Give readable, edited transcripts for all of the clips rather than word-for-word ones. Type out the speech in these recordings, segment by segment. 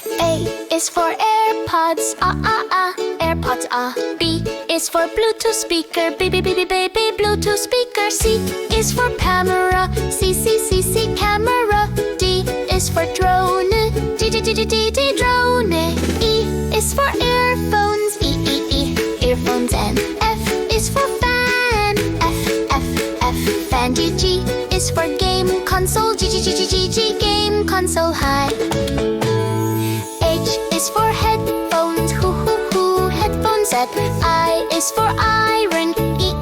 A is for AirPods, AirPods, B is for Bluetooth speaker, baby, Bluetooth speaker. C is for camera, C, camera. D is for drone, D, drone. E is for earphones, E, earphones. And F is for fan, F, fan. G is for game console, G, game console. High. H is for headphones, headphones. Z, I is for iron, E,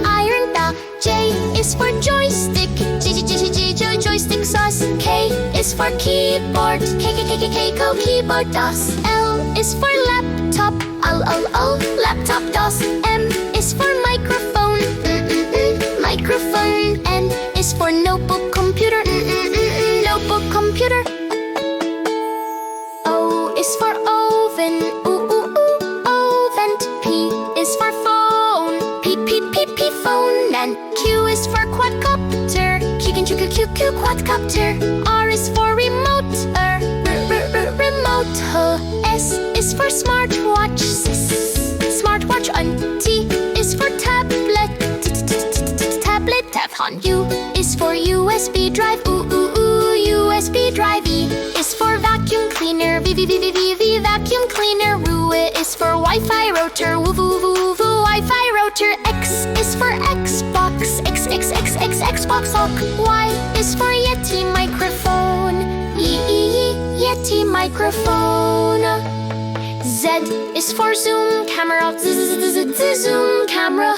iron. J is for joystick, G, joystick sauce. K is for keyboard, K, keyboard. DOS. L is for laptop, L, laptop. DOS. M is for microphone, microphone. N is for notebook computer, notebook computer. O is for oven, oven. P is for phone, P, phone. And Q is for quadcopter, Q, quadcopter. R is for remote, remote. S is for smartwatch, smartwatch. And T is for tablet, tablet. On U is for USB drive, USB drive. E is for vacuum cleaner, V, vacuum cleaner. U is for Wi-Fi router, Wi-Fi router. X is for Xbox, Xbox. Y is for Yeti microphone, Yeti microphone. Z is for zoom camera, zoom camera.